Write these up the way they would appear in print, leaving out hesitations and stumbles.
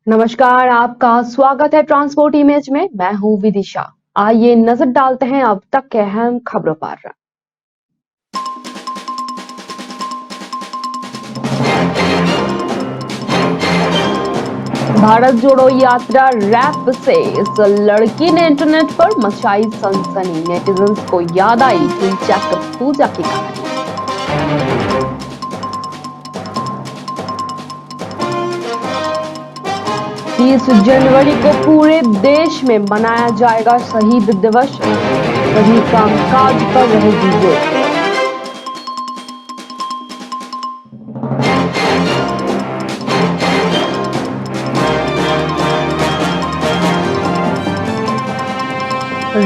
नमस्कार, आपका स्वागत है ट्रांसपोर्ट इमेज में। मैं हूं विदिशा। आइए नजर डालते हैं अब तक के अहम खबरों पर। भारत जोड़ो यात्रा रैप से इस लड़की ने इंटरनेट पर मचाई सनसनी। नेटिजन्स को याद आई ढिंचैक पूजा की कहानी। 30 जनवरी को पूरे देश में मनाया जाएगा शहीद दिवस। सभी कामकाज पर रहेगी रोक।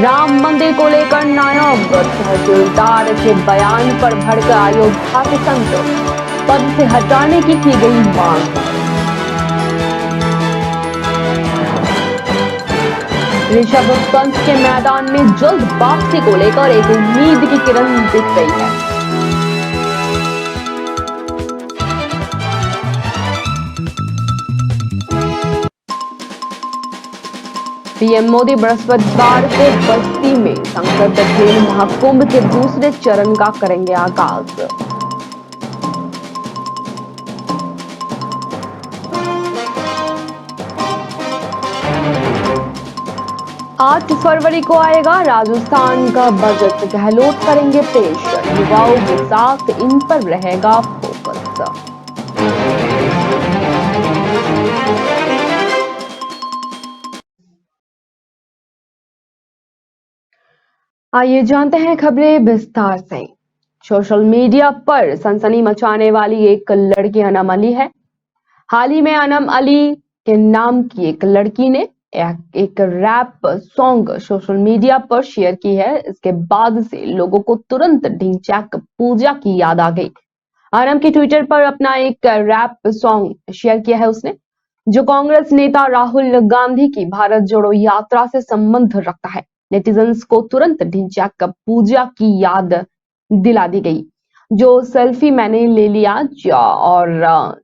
राम मंदिर को लेकर नायब तहसीलदार के बयान पर भड़के अयोध्या के संत। पद से हटाने की गई मांग। ऋषभ पंत के मैदान में जल्द वापसी को लेकर एक उम्मीद की किरण दिख रही है। पीएम मोदी बृहस्पतिवार को बस्ती में संसद खेल महाकुंभ के दूसरे चरण का करेंगे आगाज। 8 फरवरी को आएगा राजस्थान का बजट, गहलोत करेंगे पेश। युवाओं के साथ इन पर रहेगा फोकस। आइए जानते हैं खबरें विस्तार से। सोशल मीडिया पर सनसनी मचाने वाली एक लड़की अनम अली है। हाल ही में अनम अली के नाम की एक लड़की ने एक रैप सॉन्ग सोशल मीडिया पर शेयर की है। इसके बाद से लोगों को तुरंत ढिंचैक पूजा की याद आ गई। अनम की ट्विटर पर अपना एक रैप सॉन्ग शेयर किया है उसने, जो कांग्रेस नेता राहुल गांधी की भारत जोड़ो यात्रा से संबंध रखता है। नेटिजन्स को तुरंत ढिंचैक पूजा की याद दिला दी गई। जो सेल्फी मैंने ले लिया और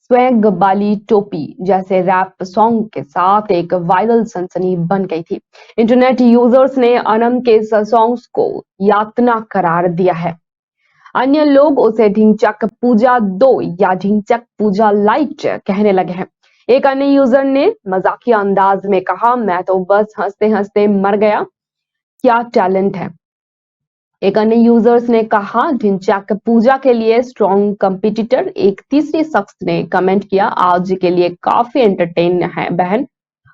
स्वैग वाली टोपी जैसे रैप सॉन्ग के साथ एक वायरल सनसनी बन गई थी। इंटरनेट यूजर्स ने अनम के सॉन्ग्स को यातना करार दिया है। अन्य लोग उसे ढिंचैक पूजा 2 या ढिंचैक पूजा लाइट कहने लगे हैं। एक अन्य यूजर ने मजाकिया अंदाज में कहा, मैं तो बस हंसते हंसते मर गया, क्या टैलेंट है। एक अन्य यूजर्स ने कहा, ढिंचैक पूजा के लिए स्ट्रॉन्ग कंपटीटर। एक तीसरे शख्स ने कमेंट किया, आज के लिए काफी एंटरटेन है बहन।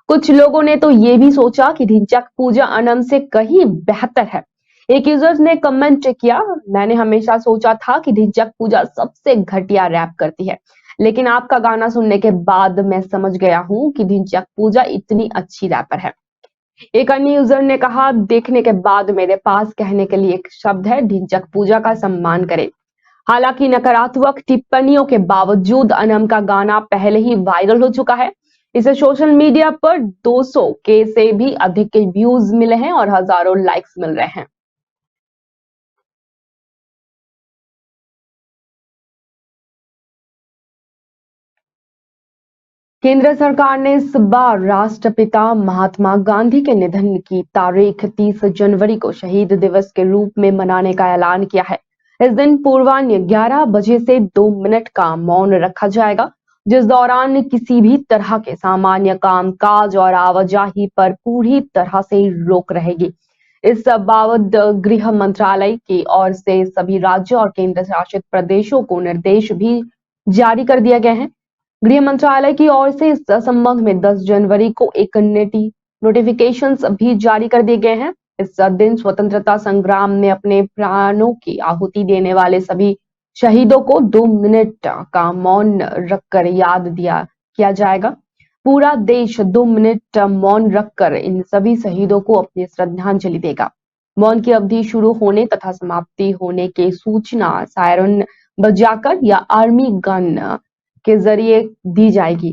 कुछ लोगों ने तो ये भी सोचा कि ढिंचैक पूजा अनम से कहीं बेहतर है। एक यूजर ने कमेंट किया, मैंने हमेशा सोचा था कि ढिंचैक पूजा सबसे घटिया रैप करती है, लेकिन आपका गाना सुनने के बाद मैं समझ गया हूं कि ढिंचैक पूजा इतनी अच्छी रैपर है। एक अन्य यूजर ने कहा, देखने के बाद मेरे पास कहने के लिए एक शब्द है, ढिंचैक पूजा का सम्मान करें। हालांकि नकारात्मक टिप्पणियों के बावजूद अनम का गाना पहले ही वायरल हो चुका है। इसे सोशल मीडिया पर 200 के से भी अधिक व्यूज मिले हैं और हजारों लाइक्स मिल रहे हैं। केंद्र सरकार ने इस बार राष्ट्रपिता महात्मा गांधी के निधन की तारीख 30 जनवरी को शहीद दिवस के रूप में मनाने का ऐलान किया है। इस दिन पूर्वाह्न 11 बजे से 2 मिनट का मौन रखा जाएगा, जिस दौरान किसी भी तरह के सामान्य कामकाज और आवाजाही पर पूरी तरह से रोक रहेगी। इस बाबत गृह मंत्रालय की ओर से सभी राज्यों और केंद्र शासित प्रदेशों को निर्देश भी जारी कर दिए गए हैं। गृह मंत्रालय की ओर से इस संबंध में 10 जनवरी को एक नोटिफिकेशंस भी जारी कर दिए गए हैं। इस दिन स्वतंत्रता संग्राम में अपने प्राणों की आहुति देने वाले सभी शहीदों को 2 मिनट का मौन रखकर याद किया जाएगा। पूरा देश 2 मिनट मौन रखकर इन सभी शहीदों को अपनी श्रद्धांजलि देगा। मौन की अवधि शुरू होने तथा समाप्ति होने की सूचना सायरन बजाकर या आर्मी गन के जरिए दी जाएगी।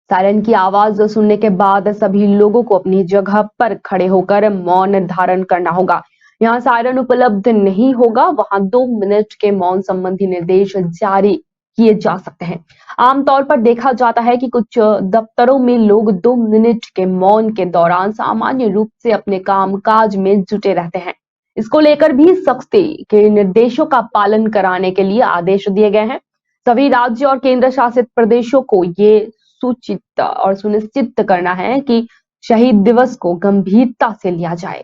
सायरन की आवाज सुनने के बाद सभी लोगों को अपनी जगह पर खड़े होकर मौन धारण करना होगा। यहाँ सायरन उपलब्ध नहीं होगा, वहां 2 मिनट के मौन संबंधी निर्देश जारी किए जा सकते हैं। आमतौर पर देखा जाता है कि कुछ दफ्तरों में लोग 2 मिनट के मौन के दौरान सामान्य रूप से अपने कामकाज में जुटे रहते हैं। इसको लेकर भी सख्ती के निर्देशों का पालन कराने के लिए आदेश दिए गए हैं। सभी राज्य और केंद्र शासित प्रदेशों को ये सूचित और सुनिश्चित करना है कि शहीद दिवस को गंभीरता से लिया जाए।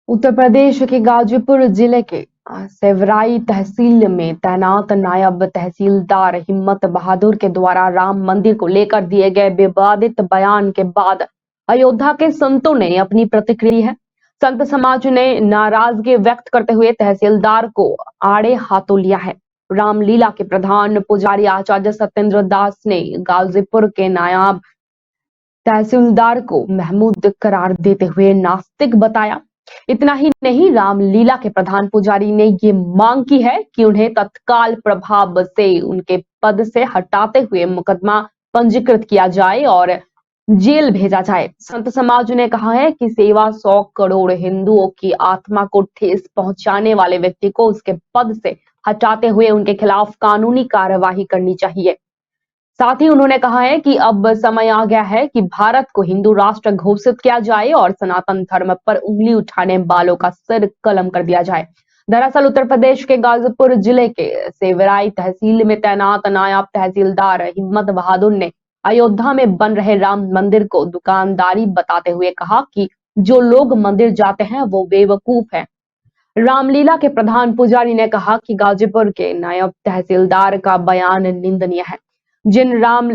उत्तर प्रदेश के गाजीपुर जिले के सेवराई तहसील में तैनात नायब तहसीलदार हिम्मत बहादुर के द्वारा राम मंदिर को लेकर दिए गए विवादित बयान के बाद अयोध्या के संतों ने अपनी प्रतिक्रिया दी है। संत समाज ने नाराजगी व्यक्त करते हुए तहसीलदार को आड़े हाथों लिया है। रामलीला के प्रधान पुजारी आचार्य सत्येंद्र दास ने गाजीपुर के नायब तहसीलदार को महमूद करार देते हुए नास्तिक बताया। इतना ही नहीं, रामलीला के प्रधान पुजारी ने ये मांग की है कि उन्हें तत्काल प्रभाव से उनके पद से हटाते हुए मुकदमा पंजीकृत किया जाए और जेल भेजा जाए। संत समाज ने कहा है कि सेवा 100 करोड़ हिंदुओं की आत्मा को ठेस पहुंचाने वाले व्यक्ति को उसके पद से हटाते हुए उनके खिलाफ कानूनी कार्यवाही करनी चाहिए। साथ ही उन्होंने कहा है कि अब समय आ गया है कि भारत को हिंदू राष्ट्र घोषित किया जाए और सनातन धर्म पर उंगली उठाने वालों का सिर कलम कर दिया जाए। दरअसल उत्तर प्रदेश के गाजीपुर जिले के सेवराई तहसील में तैनात नायब तहसीलदार हिम्मत बहादुर ने अयोध्या में बन रहे राम मंदिर को दुकानदारी बताते हुए कहा कि जो लोग मंदिर जाते हैं वो बेवकूफ है। रामलीला के प्रधान पुजारी ने कहा कि गाजीपुर के नायब तहसीलदार का बयान निंदनीय है। जिन राम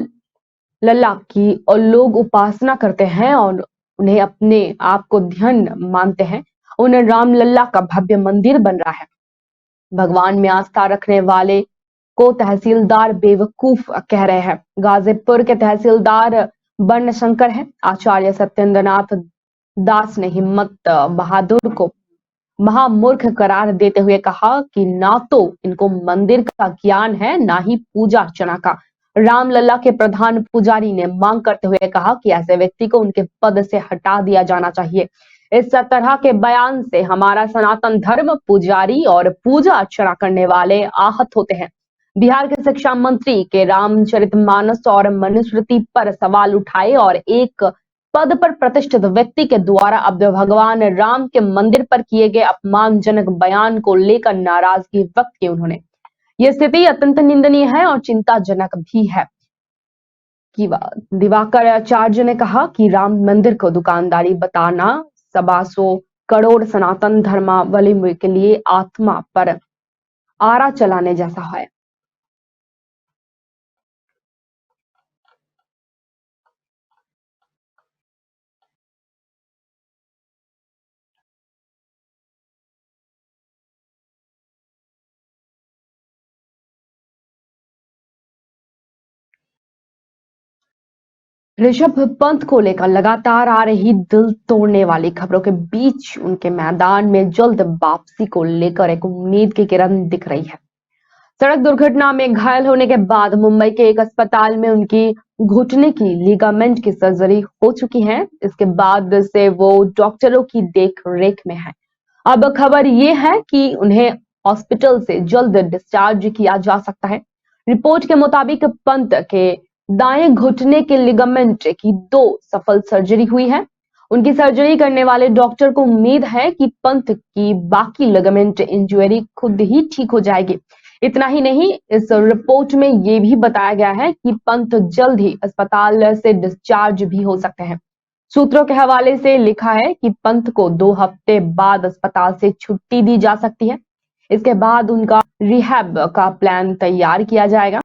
लल्ला की और लोग उपासना करते हैं और उन्हें अपने आप को धन्य मानते हैं, उन राम लल्ला का भव्य मंदिर बन रहा है। भगवान में आस्था रखने वाले को तहसीलदार बेवकूफ कह रहे हैं। गाजीपुर के तहसीलदार बर्ण शंकर है। आचार्य सत्येंद्रनाथ दास ने हिम्मत बहादुर को महामूर्ख करार देते हुए कहा कि ना तो इनको मंदिर का ज्ञान है, ना ही पूजा अर्चना का। रामलला के प्रधान पुजारी ने मांग करते हुए कहा कि ऐसे व्यक्ति को उनके पद से हटा दिया जाना चाहिए। इस तरह के बयान से हमारा सनातन धर्म, पुजारी और पूजा अर्चना करने वाले आहत होते हैं। बिहार के शिक्षा मंत्री के रामचरितमानस और मनुस्मृति पर सवाल उठाए और एक पद पर प्रतिष्ठित व्यक्ति के द्वारा अब भगवान राम के मंदिर पर किए गए अपमानजनक बयान को लेकर नाराजगी व्यक्त की उन्होंने। यह स्थिति अत्यंत निंदनीय है और चिंताजनक भी है। दिवाकर आचार्य ने कहा कि राम मंदिर को दुकानदारी बताना 125 करोड़ सनातन धर्मावलंबी के लिए आत्मा पर आरा चलाने जैसा है। ऋषभ पंत को लेकर लगातार आ रही दिल तोड़ने वाली खबरों के बीच उनके मैदान में जल्द वापसी को लेकर एक उम्मीद की किरण दिख रही है। सड़क दुर्घटना में घायल होने के बाद मुंबई के एक अस्पताल में उनकी घुटने की लिगामेंट की सर्जरी हो चुकी है। इसके बाद से वो डॉक्टरों की देख रेख में है। अब खबर ये है कि उन्हें हॉस्पिटल से जल्द डिस्चार्ज किया जा सकता है। रिपोर्ट के मुताबिक पंत के दाएं घुटने के लिगामेंट की 2 सफल सर्जरी हुई है। उनकी सर्जरी करने वाले डॉक्टर को उम्मीद है कि पंत की बाकी लिगामेंट इंजरी खुद ही ठीक हो जाएगी। इतना ही नहीं, इस रिपोर्ट में यह भी बताया गया है कि पंत जल्द ही अस्पताल से डिस्चार्ज भी हो सकते हैं। सूत्रों के हवाले से लिखा है कि पंत को 2 हफ्ते बाद अस्पताल से छुट्टी दी जा सकती है। इसके बाद उनका रिहैब का प्लान तैयार किया जाएगा।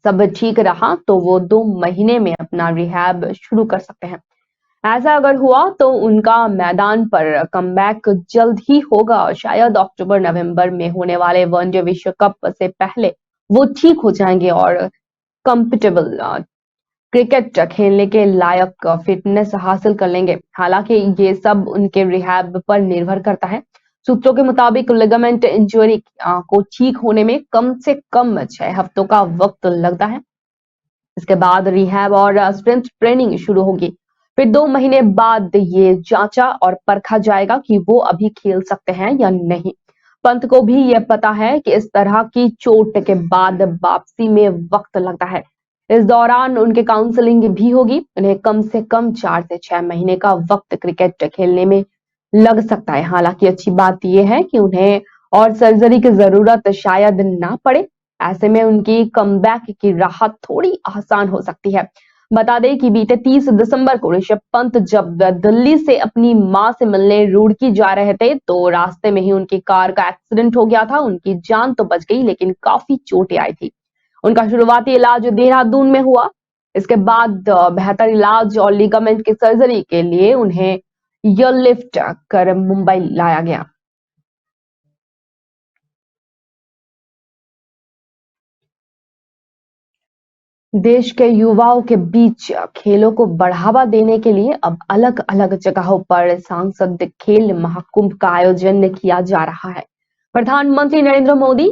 सब ठीक रहा तो वो 2 महीने में अपना रिहैब शुरू कर सकते हैं। ऐसा अगर हुआ तो उनका मैदान पर कमबैक जल्द ही होगा और शायद अक्टूबर-नवंबर में होने वाले वनडे विश्व कप से पहले वो ठीक हो जाएंगे और कंफर्टेबल क्रिकेट खेलने के लायक फिटनेस हासिल कर लेंगे। हालांकि ये सब उनके रिहैब पर निर्भर करता है। सूत्रों के मुताबिक लिगामेंट इंजरी को ठीक होने में कम से कम 6 हफ्तों का वक्त लगता है। इसके बाद रिहैब और स्ट्रेंथ ट्रेनिंग शुरू होगी। फिर 2 महीने बाद ये जांचा और परखा जाएगा कि वो अभी खेल सकते हैं या नहीं। पंत को भी ये पता है कि इस तरह की चोट के बाद वापसी में वक्त लगता है। इस दौरान उनके काउंसलिंग भी होगी। उन्हें कम से कम 4 से 6 महीने का वक्त क्रिकेट खेलने में लग सकता है। हालांकि अच्छी बात यह है कि उन्हें और सर्जरी की जरूरत शायद ना पड़े। ऐसे में उनकी कमबैक की राह थोड़ी आसान हो सकती है। बता दें कि बीते 30 दिसंबर को ऋषभ पंत जब दिल्ली से अपनी मां से मिलने रुड़की जा रहे थे तो रास्ते में ही उनकी कार का एक्सीडेंट हो गया था। उनकी जान तो बच गई लेकिन काफी चोटें आई थी। उनका शुरुआती इलाज देहरादून में हुआ। इसके बाद बेहतर इलाज और लिगामेंट की सर्जरी के लिए उन्हें एयरलिफ्ट कर मुंबई लाया गया। देश के युवाओं के बीच खेलों को बढ़ावा देने के लिए अब अलग अलग जगहों पर सांसद खेल महाकुंभ का आयोजन किया जा रहा है। प्रधानमंत्री नरेंद्र मोदी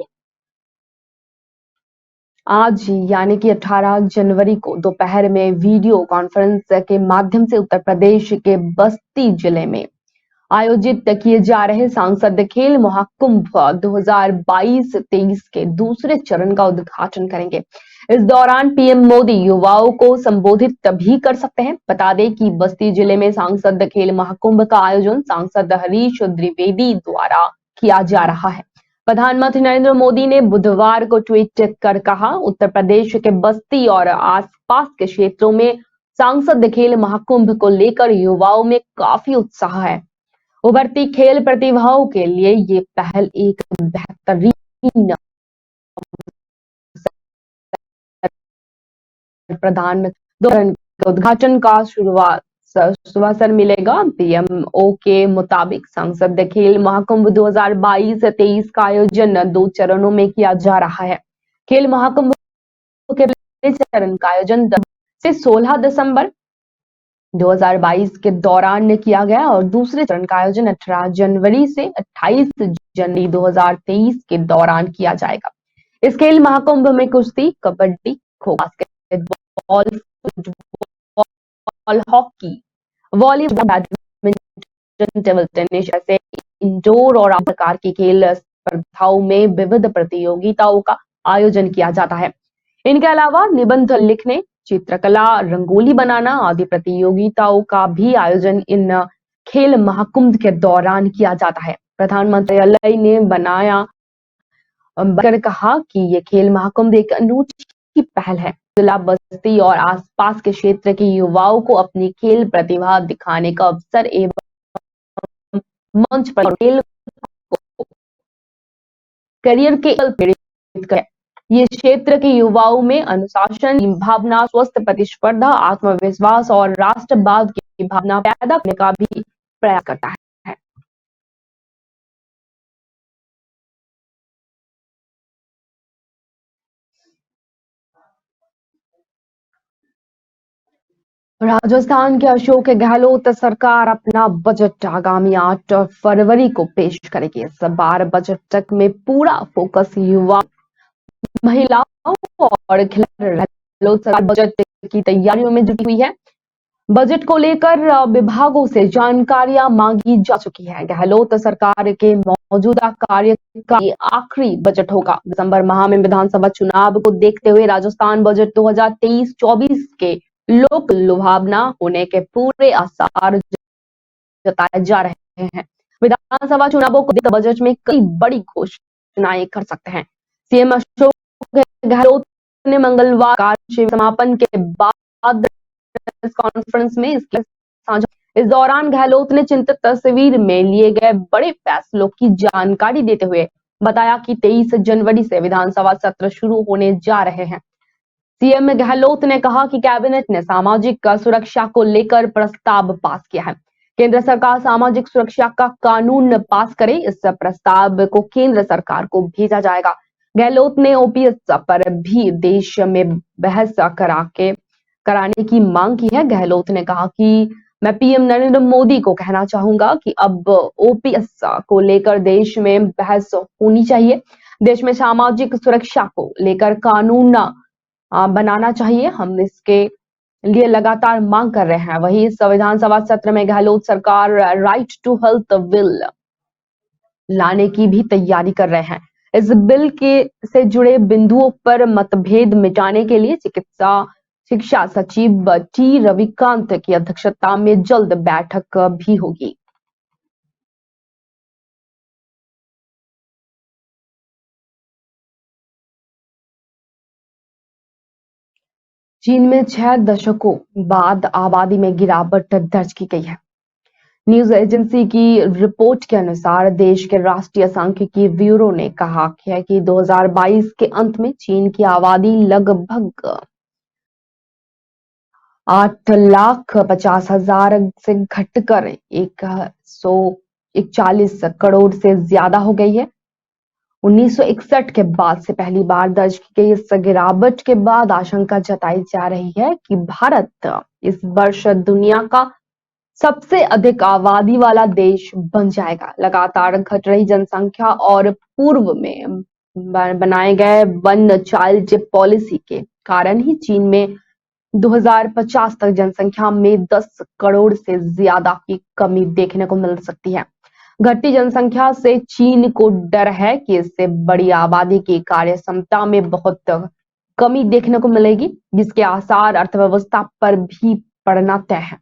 आज यानी कि 18 जनवरी को दोपहर में वीडियो कॉन्फ्रेंस के माध्यम से उत्तर प्रदेश के बस्ती जिले में आयोजित किए जा रहे सांसद खेल महाकुंभ 2022-23 के दूसरे चरण का उद्घाटन करेंगे। इस दौरान पीएम मोदी युवाओं को संबोधित भी कर सकते हैं। बता दें कि बस्ती जिले में सांसद खेल महाकुंभ का आयोजन सांसद हरीश द्विवेदी द्वारा किया जा रहा है। प्रधानमंत्री नरेंद्र मोदी ने बुधवार को ट्वीट कर कहा, उत्तर प्रदेश के बस्ती और आसपास के क्षेत्रों में सांसद खेल महाकुंभ को लेकर युवाओं में काफी उत्साह है। उभरती खेल प्रतिभाओं के लिए ये पहल एक बेहतरीन उद्घाटन का सुअवसर मिलेगा। पीएमओ के मुताबिक संसद खेल महाकुंभ 2022-23 का आयोजन 2 चरणों में किया जा रहा है। खेल महाकुंभ के पहले चरण का आयोजन 10 से 16 दिसंबर 2022 के दौरान किया गया और दूसरे चरण का आयोजन 18 जनवरी से 28 जनवरी 2023 के दौरान किया जाएगा। इस खेल महाकुंभ में कुश्ती, कबड्डी, खो, basketball, football, hockey, volleyball, badminton, table tennis जैसे इंडोर और आउटडोर प्रकार की खेल स्पर्धाओं में विविध प्रतियोगिताओं का आयोजन किया जाता है। इनके अलावा निबंध लिखने, चित्रकला, रंगोली बनाना आदि प्रतियोगिताओं का भी आयोजन इन खेल महाकुंभ के दौरान किया जाता है। प्रधानमंत्री ने कहा कि ये खेल महाकुंभ एक अनूठी पहल है। जिला बस्ती और आसपास के क्षेत्र के युवाओं को अपनी खेल प्रतिभा दिखाने का अवसर एवं मंच पर खेल करियर के प्रेरित करें। ये क्षेत्र के युवाओं में अनुशासन, भावना, स्वस्थ प्रतिस्पर्धा, आत्मविश्वास और राष्ट्रवाद की भावना पैदा करने का भी प्रयास करता है। राजस्थान के अशोक गहलोत सरकार अपना बजट आगामी 8 फरवरी को पेश करेगी। इस बार बजट में पूरा फोकस युवा, महिलाओं और खिलाड़ियों सरकार बजट की तैयारियों में जुटी हुई है। बजट को लेकर विभागों से जानकारियां मांगी जा चुकी है। गहलोत सरकार के मौजूदा कार्यकाल का आखिरी बजट होगा। दिसंबर माह में विधानसभा चुनाव को देखते हुए राजस्थान बजट 2023-24 के लोक लुभावना होने के पूरे आसार जताए जा रहे हैं। विधानसभा चुनावों को देखकर बजट में कई बड़ी घोषणाएं कर सकते हैं। सीएम अशोक गहलोत ने मंगलवार कार्य समापन के बाद कॉन्फ्रेंस में इसके साझा। इस दौरान गहलोत ने चिंतित तस्वीर में लिए गए बड़े फैसलों की जानकारी देते हुए बताया कि 23 जनवरी से विधानसभा सत्र शुरू होने जा रहे हैं। सीएम गहलोत ने कहा कि कैबिनेट ने सामाजिक सुरक्षा को लेकर प्रस्ताव पास किया है। केंद्र सरकार सामाजिक सुरक्षा का कानून पास करे, इस प्रस्ताव को केंद्र सरकार को भेजा जाएगा। गहलोत ने ओपीएस पर भी देश में बहस कराने की मांग की है। गहलोत ने कहा कि मैं पीएम नरेंद्र मोदी को कहना चाहूंगा कि अब ओपीएस को लेकर देश में बहस होनी चाहिए। देश में सामाजिक सुरक्षा को लेकर कानून बनाना चाहिए। हम इसके लिए लगातार मांग कर रहे हैं। वहीं इस विधानसभा सत्र में गहलोत सरकार राइट टू हेल्थ बिल लाने की भी तैयारी कर रहे हैं। इस बिल के से जुड़े बिंदुओं पर मतभेद मिटाने के लिए चिकित्सा शिक्षा सचिव टी रविकांत की अध्यक्षता में जल्द बैठक भी होगी। चीन में 6 दशकों बाद आबादी में गिरावट दर्ज की गई है। न्यूज एजेंसी की रिपोर्ट के अनुसार देश के राष्ट्रीय सांख्यिकी ब्यूरो ने कहा है कि 2022 के अंत में चीन की आबादी लगभग 8,50,000 से घटकर 141 करोड़ से ज्यादा हो गई है। 1961 के बाद से पहली बार दर्ज की गई इस गिरावट के बाद आशंका जताई जा रही है कि भारत इस वर्ष दुनिया का सबसे अधिक आबादी वाला देश बन जाएगा। लगातार घट रही जनसंख्या और पूर्व में बनाए गए वन चाइल्ड पॉलिसी के कारण ही चीन में 2050 तक जनसंख्या में 10 करोड़ से ज्यादा की कमी देखने को मिल सकती है। घटती जनसंख्या से चीन को डर है कि इससे बड़ी आबादी की कार्य क्षमता में बहुत कमी देखने को मिलेगी, जिसके आसार अर्थव्यवस्था पर भी पड़ना तय है।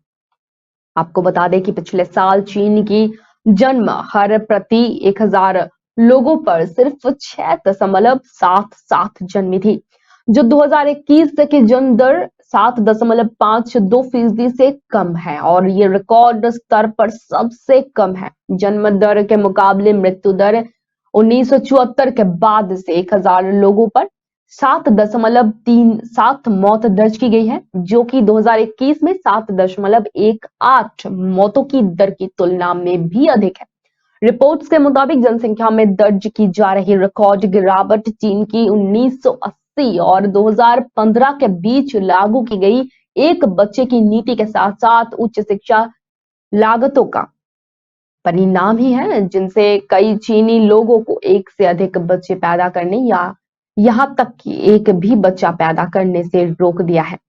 आपको बता दें कि पिछले साल चीन की जन्म हर प्रति 1,000 लोगों पर सिर्फ 6.77 जन्मी थी, जो 2021 की जन्म दर 7.52% से कम है और ये रिकॉर्ड स्तर पर सबसे कम है। जन्म दर के मुकाबले मृत्यु दर 1974 के बाद से 1,000 लोगों पर 7.37 मौत दर्ज की गई है, जो कि 2021 में 7.18 मौतों की दर की तुलना में भी अधिक है। रिपोर्ट्स के मुताबिक जनसंख्या में दर्ज की जा रही रिकॉर्ड गिरावट चीन की 1980 और 2015 के बीच लागू की गई एक बच्चे की नीति के साथ साथ उच्च शिक्षा लागतों का परिणाम ही है, जिनसे कई चीनी लोगों को एक से अधिक बच्चे पैदा करने या यहां तक कि एक भी बच्चा पैदा करने से रोक दिया है।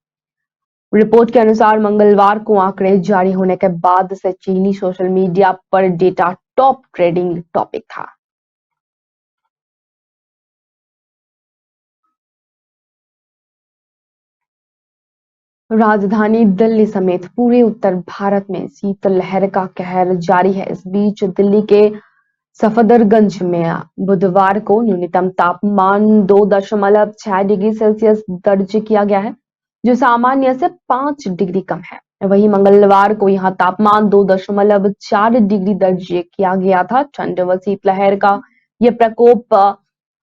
रिपोर्ट के अनुसार मंगलवार को आंकड़े जारी होने के बाद से चीनी सोशल मीडिया पर डेटा टॉप ट्रेंडिंग टॉपिक था। राजधानी दिल्ली समेत पूरे उत्तर भारत में शीतलहर का कहर जारी है। इस बीच दिल्ली के सफदरगंज में बुधवार को न्यूनतम तापमान 2.6 डिग्री सेल्सियस दर्ज किया गया है, जो सामान्य से 5 डिग्री कम है। वहीं मंगलवार को यहां तापमान 2.4 डिग्री दर्ज किया गया था। ठंड व शीतलहर का यह प्रकोप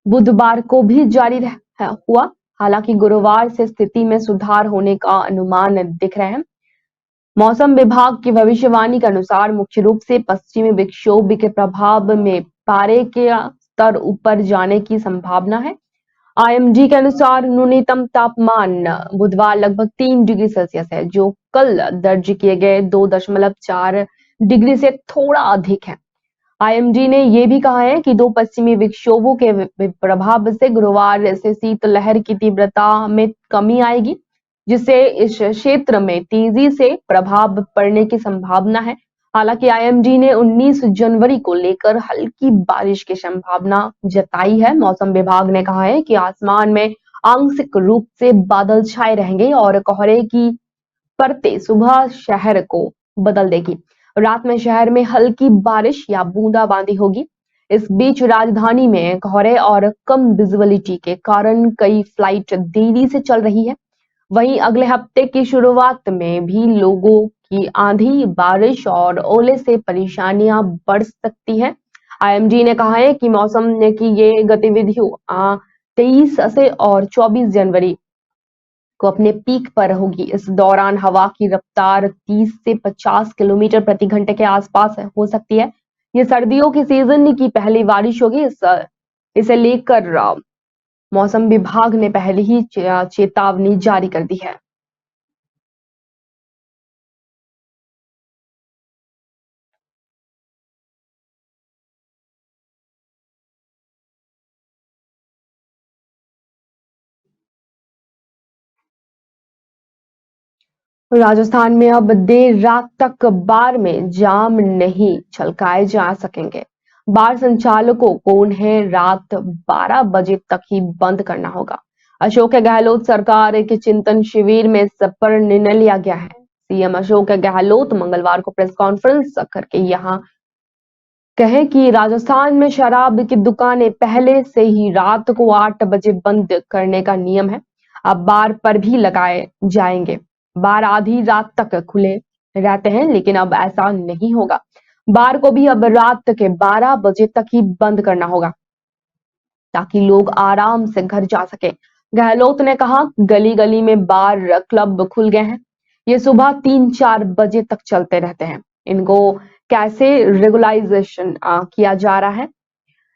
बुधवार को भी जारी हुआ। हालांकि गुरुवार से स्थिति में सुधार होने का अनुमान दिख रहे हैं। मौसम विभाग की भविष्यवाणी के अनुसार मुख्य रूप से पश्चिमी विक्षोभ के प्रभाव में पारे के स्तर ऊपर जाने की संभावना है। आईएमडी के अनुसार न्यूनतम तापमान बुधवार लगभग 3 डिग्री सेल्सियस है, जो कल दर्ज किए गए 2.4 डिग्री से थोड़ा अधिक है। आईएमडी ने यह भी कहा है कि दो पश्चिमी विक्षोभों के प्रभाव से गुरुवार से शीतलहर की तीव्रता में कमी आएगी, जिससे इस क्षेत्र में तेजी से प्रभाव पड़ने की संभावना है। हालांकि आईएमडी ने 19 जनवरी को लेकर हल्की बारिश की संभावना जताई है। मौसम विभाग ने कहा है कि आसमान में आंशिक रूप से बादल छाए रहेंगे और कोहरे की परतें सुबह शहर को बदल देगी। रात में शहर में हल्की बारिश या बूंदाबांदी होगी। इस बीच राजधानी में कोहरे और कम विजिबिलिटी के कारण कई फ्लाइट देरी से चल रही है। वहीं अगले हफ्ते की शुरुआत में भी लोगों की आंधी, बारिश और ओले से परेशानियां बढ़ सकती हैं। आईएमडी ने कहा है कि मौसम की ये गतिविधियां 23 से और 24 जनवरी को अपने पीक पर होगी। इस दौरान हवा की रफ्तार 30 से 50 किलोमीटर प्रति घंटे के आसपास हो सकती है। ये सर्दियों की सीजन की पहली बारिश होगी। इसे लेकर मौसम विभाग ने पहले ही चेतावनी जारी कर दी है। राजस्थान में अब देर रात तक बार में जाम नहीं छलकाए जा सकेंगे। बार संचालकों को उन्हें रात 12 बजे तक ही बंद करना होगा। अशोक गहलोत सरकार के चिंतन शिविर में इस पर निर्णय लिया गया है। सीएम अशोक गहलोत मंगलवार को प्रेस कॉन्फ्रेंस करके यहाँ कहे कि राजस्थान में शराब की दुकानें पहले से ही रात को 8 बजे बंद करने का नियम है। अब बार पर भी लगाए जाएंगे। बार आधी रात तक खुले रहते हैं, लेकिन अब ऐसा नहीं होगा। बार को भी अब रात के 12 बजे तक ही बंद करना होगा ताकि लोग आराम से घर जा सके। गहलोत ने कहा, गली गली में बार क्लब खुल गए हैं। ये सुबह 3-4 बजे तक चलते रहते हैं। इनको कैसे रेगुलाइजेशन किया जा रहा है,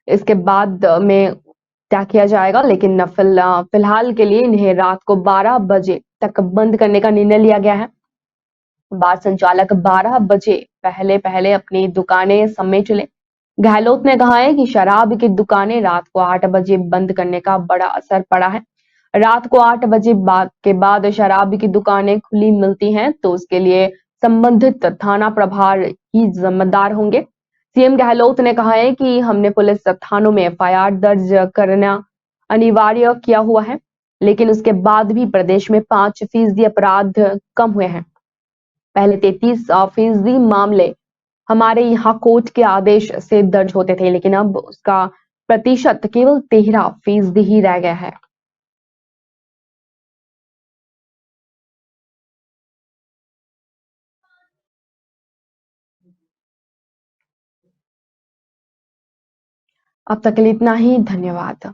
इसके बाद में क्या किया जाएगा, लेकिन फिलहाल के लिए इन्हें रात को 12 बजे तक बंद करने का निर्णय लिया गया है। बार संचालक 12 बजे पहले पहले अपनी दुकानें समेट लें। गहलोत ने कहा है कि शराब की दुकानें रात को 8 बजे बंद करने का बड़ा असर पड़ा है। रात को 8 बजे के बाद शराब की दुकानें खुली मिलती हैं तो उसके लिए संबंधित थाना प्रभार ही जिम्मेदार होंगे। सीएम गहलोत ने कहा है कि हमने पुलिस थानों में एफआईआर दर्ज करना अनिवार्य किया हुआ है, लेकिन उसके बाद भी प्रदेश में 5% अपराध कम हुए हैं। पहले 33% मामले हमारे यहाँ कोर्ट के आदेश से दर्ज होते थे, लेकिन अब उसका प्रतिशत केवल 13% ही रह गया है। अब तक के लिए इतना ही। धन्यवाद।